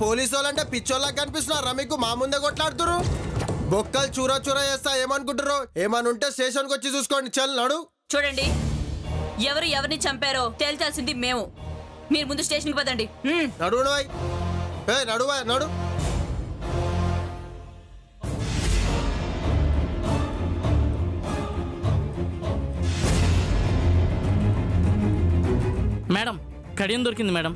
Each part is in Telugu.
పోలీసు వాళ్ళంటే పిచ్చోళ్ళ కనిపిస్తున్నారా మీకు? మా ముందే కొట్లాడుతురు. బొక్కలు చూరా చూరా చేస్తా ఏమనుకుంటారు? ఏమని ఉంటే స్టేషన్ కి వచ్చి చూసుకోండి. చల్ నడు. చూడండి, ఎవరు ఎవరిని చంపారో తేల్చాల్సింది మేము. మీరు ముందు స్టేషన్ కి పదండి. నడు నడు నడు. మేడం, కడియం దొరికింది మేడం.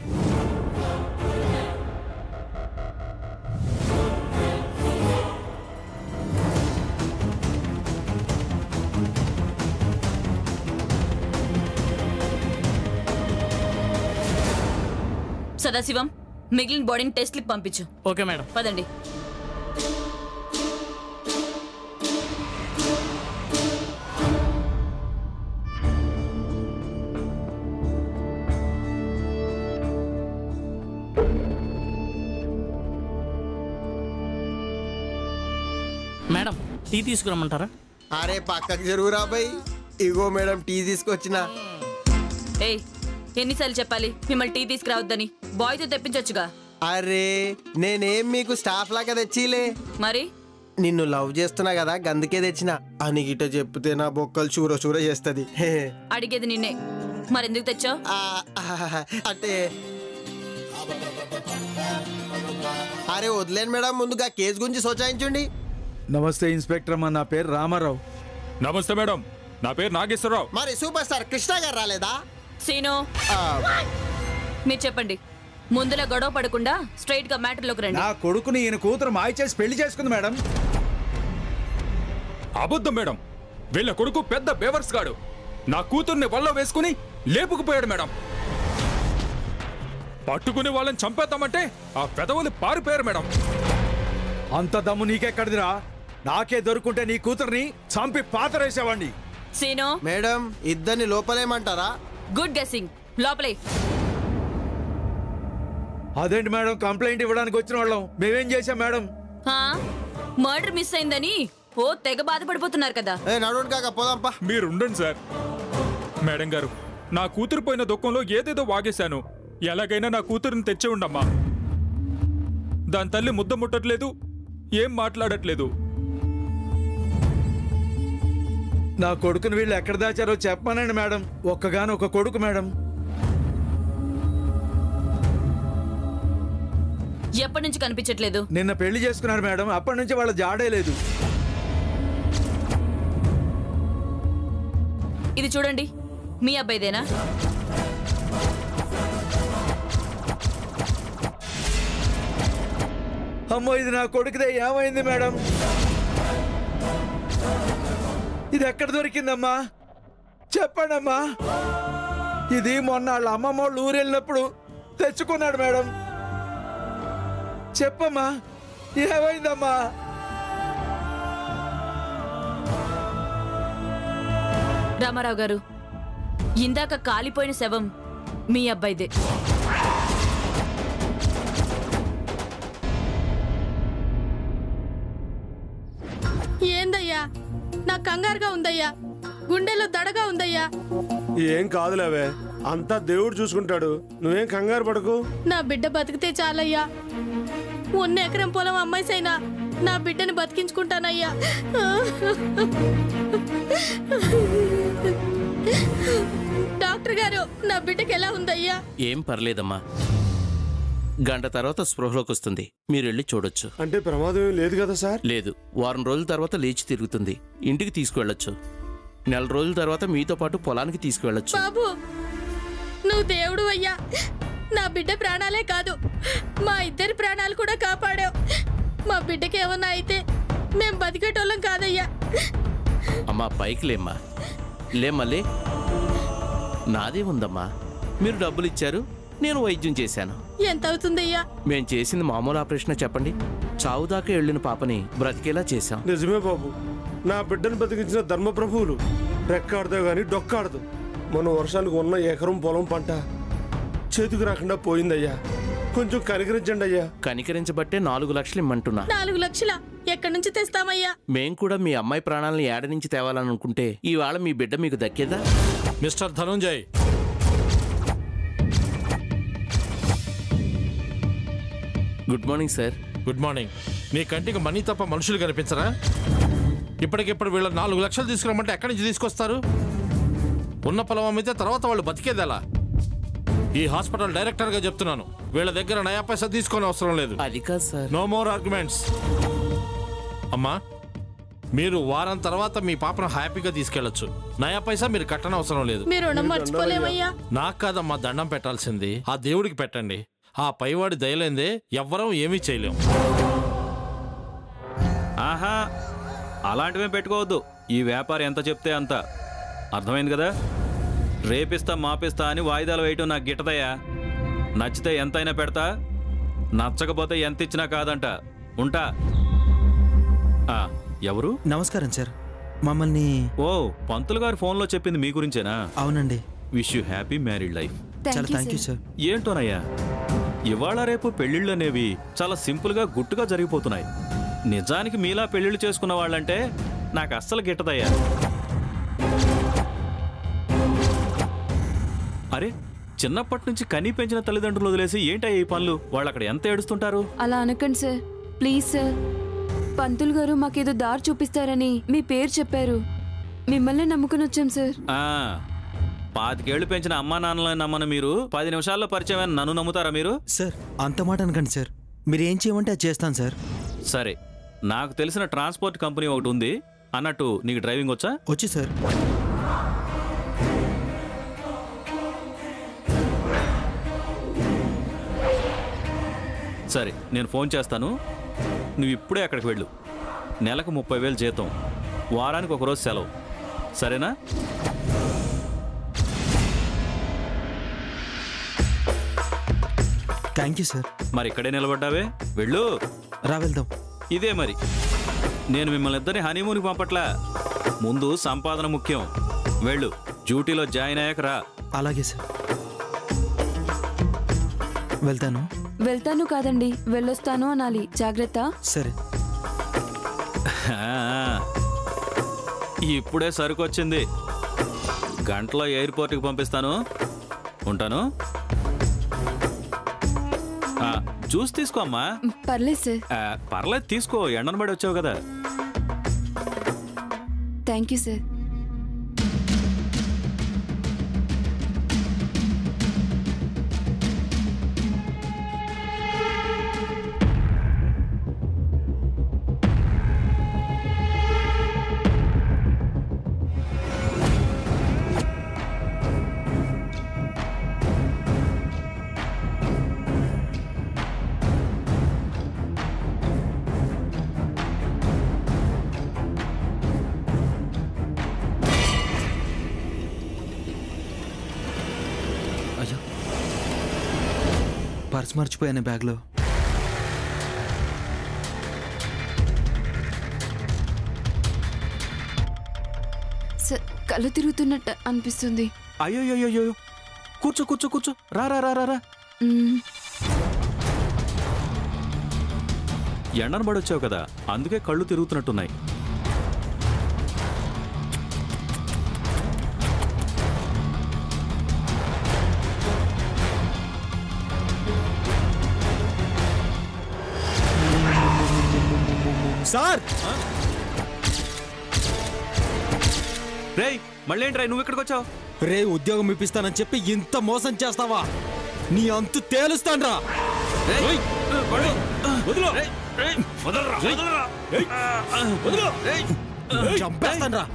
సదాశివం, మిగిలిన బాడీని టెస్ట్ లిక్ పంపించు. Okay madam. పదండి. మేడం, టీ తీసుకురమ్మంటారా? అరే పక్కకు జరుగురా బాయ్. ఇగో మేడం టీ తీసుకొచ్చిన. ఏయ్, ఎన్నిసార్లు చెప్పాలి మిమ్మల్ని టీ తీసుకురావద్దని? బాయ్తో తెప్పించొచ్చుగా. అరే నేనేం మీకు స్టాఫ్ లాగా తెచ్చిలే. మరి నిన్ను లవ్ చేస్తున్నా కదా, గందుకే తెచ్చిన. అని గిట చెప్తే నా బొక్కలు చూర చూర చేస్తుంది. అడిగేది నిన్నే, మరెందుకు తెచ్చావు? అంటే అరే వదిలేను మేడం, ముందుగా కేసు గురించి సోచాయించండి. నమస్తే ఇన్స్పెక్టర్ అమ్మా, నా పేరు రామారావు. నమస్తే మేడం, నా పేరు నాగేశ్వరరావు. మరి సూపర్ స్టార్ కృష్ణ గారు రాలేదా? సీను, మీరు చెప్పండి. ముందులా గొడవ పడకుండా స్ట్రైట్ గా మ్యాటర్ లోకి రండి. నా కొడుకుని ఈయన కూతురు మాయ చేసి పెళ్లి చేసుకుంది మేడం. అబద్ధం మేడం, వీళ్ళ కొడుకు పెద్ద బేవర్స్ గాడు. నా కూతుర్ని వల్ల వేసుకుని లేపుకుపోయాడు మేడం. పట్టుకుని వాళ్ళని చంపేద్దామంటే ఆ పెదవులు పారిపోయారు మేడం. అంత దమ్ము నీకెక్కడిదిరా? నాకే దొరుకుంటే నీ కూతుర్ని చంపి పాతరేసేవాడిని. సీను మేడం, ఇద్దరిని లోపలేమంటారా? Good guessing. లోపలే. అదేంటి మేడం, కంప్లైంట్ ఇవ్వడానికి వచ్చిన వాళ్ళం మేమేం చేశాం మేడం? మర్డర్ మిస్ అయిందని ఓ తెగ బాధపడిపోతున్నారు కదా. నడుండి కాక పోదాంపా. మీరుండండి సార్. మేడం గారు, నా కూతురు పోయిన దుఃఖంలో ఏదేదో వాగేశాను. ఎలాగైనా నా కూతురుని తెచ్చే ఉండమ్మా. దాని తల్లి ముద్ద ముట్టట్లేదు, ఏం మాట్లాడట్లేదు. నా కొడుకుని వీళ్ళు ఎక్కడ దాచారో చెప్పమానండి మేడం. ఒక్కగాను ఒక కొడుకు మేడం. ఎప్పటి నుంచి కనిపించట్లేదు? నిన్న పెళ్లి చేసుకున్నారు మేడం, అప్పటి నుంచి వాళ్ళ జాడే లేదు. ఇది చూడండి, మీ అబ్బాయిదేనా? అమ్మో, ఇది నా కొడుకుదే. ఏమైంది మేడం? ఇది ఎక్కడ దొరికిందమ్మా? చెప్పండమ్మా. ఇది మొన్న వాళ్ళ అమ్మమ్మ వాళ్ళు ఊరు వెళ్ళినప్పుడు తెచ్చుకున్నాడు మేడం. చెప్పమ్మా, ఏమైందమ్మా? రామారావు గారు, ఇందాక కాలిపోయిన శవం మీ అబ్బాయిదే. ఏందయ్యా, నాకు కంగారుగా ఉందయ్యా, గుండెలో దడగా ఉందయ్యా. ఏం కాదులేవే, అంతా దేవుడు చూసుకుంటాడు, నువ్వేం కంగారు పడకు. నా బిడ్డ బతికితే చాలయ్యా. ఉన్న ఎకరం పొలం అమ్మాయిసైనా నా బిడ్డని బతికించుకుంటానయ్యా. డాక్టర్ గారు, నా బిడ్డకి ఎలా ఉందయ్యా? ఏం పర్లేదమ్మా, గంట తర్వాత స్పృహలోకి వస్తుంది. మీరు వెళ్ళి చూడొచ్చు. అంటే ప్రమాదం ఏం లేదు కదా సార్? లేదు, వారం రోజుల తర్వాత లేచి తిరుగుతుంది. ఇంటికి తీసుకువెళ్ళొచ్చు. నెల రోజుల తర్వాత మీతో పాటు పొలానికి తీసుకువెళ్ళొచ్చు. బాబు, నువ్వు దేవుడు అయ్యా. నా బిడ్డ ప్రాణాలే కాదు, మా ఇద్దరి ప్రాణాలు కూడా కాపాడావు. మా బిడ్డకి ఏమన్నా అయితే మేం బతికేటోళ్ళం కాదయ్యా. అమ్మా, పైకి లేమ్మా. లేమ్మలే. నాదే ఉందమ్మా. మీరు డబ్బులు ఇచ్చారు, నేను వైద్యం చేశాను. ఎంత అవుతుందయ్యా? మేం చేసింది మామూలు ఆపరేషన్ చెప్పండి. చావు దాకా వెళ్ళిన పాపని బ్రతికేలా చేశాం. నిజమే బాబు, నా బిడ్డను బతికించిన ధర్మప్రభువులు రెక్కాడదు గాని డొక్కాడదు. మన వర్షానికి ఉన్న ఎకరం పొలం పంట చేతికి రాకుండా పోయిందయ్యా. కొంచెం కనికరించండి అయ్యా. కనికరించబట్టే 4 లక్షలు ఇమ్మంటున్నా. 4 లక్షల ఎక్కడి నుంచి తెస్తామయ్యా? మేం కూడా మీ అమ్మాయి ప్రాణాలను ఏడ నుంచి తేవాలనుకుంటే ఇవాళ మీ బిడ్డ మీకు దక్కేదా? Mister Dhananjay, good morning sir. Good morning. మీ కంటికి మనీ తప్ప మనుషులు కనిపించరా? ఇప్పటికిప్పుడు వీళ్ళ 4 లక్షలు తీసుకురమ్మంటే ఎక్కడి నుంచి తీసుకొస్తారు? ఉన్న పొలం అమ్మితే తర్వాత వాళ్ళు బతికేది ఎలా? ఈ హాస్పిటల్ డైరెక్టర్గా చెప్తున్నాను, వీళ్ళ దగ్గర నయా పైసా తీసుకొని అవసరం లేదు. అది కాదు సార్. No more arguments. అమ్మా, మీరు వారం తర్వాత మీ పాపను హ్యాపీగా తీసుకెళ్లొచ్చు. నయా పైసా మీరు కట్టనవసరం లేదు. మీరు రుణం మర్చిపోలేమయ్యా. నాకు కాదమ్మా దండం పెట్టాల్సింది, ఆ దేవుడికి పెట్టండి. ఆ పైవాడి దయలేందే ఎవ్వరం ఏమీ చేయలేం. ఆహా, అలాంటివే పెట్టుకోవద్దు. ఈ వ్యాపారం ఎంత చెప్తే అంత. అర్థమైంది కదా? రేపిస్తా మాపిస్తా అని వాయిదాలు వేయటం నాకు గిట్టదయ్యా. నచ్చితే ఎంతైనా పెడతా, నచ్చకపోతే ఎంత ఇచ్చినా కాదంట. ఉంటా. ఎవరు? నమస్కారం సార్. మమ్మల్ని ఓ, పంతులు గారు ఫోన్లో చెప్పింది మీ గురించేనా? అవునండి. Wish you happy married life. చాలా థ్యాంక్ యూ సార్. ఏంటోనయ్యా, ఇవాళ రేపు పెళ్లిళ్ళు అనేవి చాలా సింపుల్గా గుట్టుగా జరిగిపోతున్నాయి. నిజానికి మీలా పెళ్లిళ్ళు చేసుకున్న వాళ్ళంటే నాకు అస్సలు గిట్టదయ్యా. అరే, చిన్నప్పటి నుంచి కనీ పెంచిన తల్లిదండ్రులు వదిలేసి ఏంటయ్యా ఈ పనులు? వాళ్ళు అక్కడ ఎంత ఏడుస్తుంటారు? అలా అనకండి సార్, ప్లీజ్ సార్. పంతులు గారు మాకేదో దారి చూపిస్తారని మీ పేరు చెప్పారు, మిమ్మల్ని నమ్ముకుని వచ్చాం సార్. 25 ఏళ్ళు పెంచిన అమ్మా నాన్నలని నమ్మను మీరు 10 నిమిషాల్లో పరిచయం నన్ను నమ్ముతారా మీరు? సార్ అంత మాట అనకండి సార్. మీరు ఏం చేయమంటే అది చేస్తాను సార్. సరే, నాకు తెలిసిన ట్రాన్స్పోర్ట్ కంపెనీ ఒకటి ఉంది. అన్నట్టు నీకు డ్రైవింగ్ వచ్చా? వచ్చి సార్. సరే, నేను ఫోన్ చేస్తాను, నువ్వు ఇప్పుడే అక్కడికి వెళ్ళు. నెలకు 30,000 జీతం, వారానికి ఒకరోజు సెలవు, సరేనా? Thank you sir. మరి ఇక్కడే నిలబడ్డావే, వెళ్ళు. రా వెళ్దాం. ఇదే మరి, నేను మిమ్మల్ని ఇద్దరిని హనీమూన్కి పంపట్లా. ముందు సంపాదన ముఖ్యం. వెళ్ళు, డ్యూటీలో జాయిన్ అయ్యాక రా. అలాగే సార్. వెళ్తాను. వెళ్తాను కాదండి, వెళ్ళొస్తాను అనాలి. జాగ్రత్త. సరే. ఇప్పుడే సరుకొచ్చింది, గంటలో ఎయిర్పోర్ట్కి పంపిస్తాను. ఉంటాను. జ్యూస్ తీసుకో అమ్మా. పర్లేదు సార్. పర్లేదు, తీసుకో. ఎండను పడి వచ్చావు కదా. Thank you sir. పర్స్ మర్చిపోయాను బ్యాగ్లో. సార్, కళ్ళు తిరుగుతున్నట్టు అనిపిస్తుంది. అయ్యో, కూర్చో కూర్చో కూర్చో. రా రా రా రా. ఎండను పడొచ్చావు కదా, అందుకే కళ్ళు తిరుగుతున్నట్టున్నాయి. సార్, రే మళ్ళీ ఏంట్రా నువ్వు ఇక్కడికి వచ్చావు? రే, ఉద్యోగం ఇప్పిస్తానని చెప్పి ఇంత మోసం చేస్తావా? నీ అంతు తేలుస్తాన్రా. చంపేస్తాన్రా.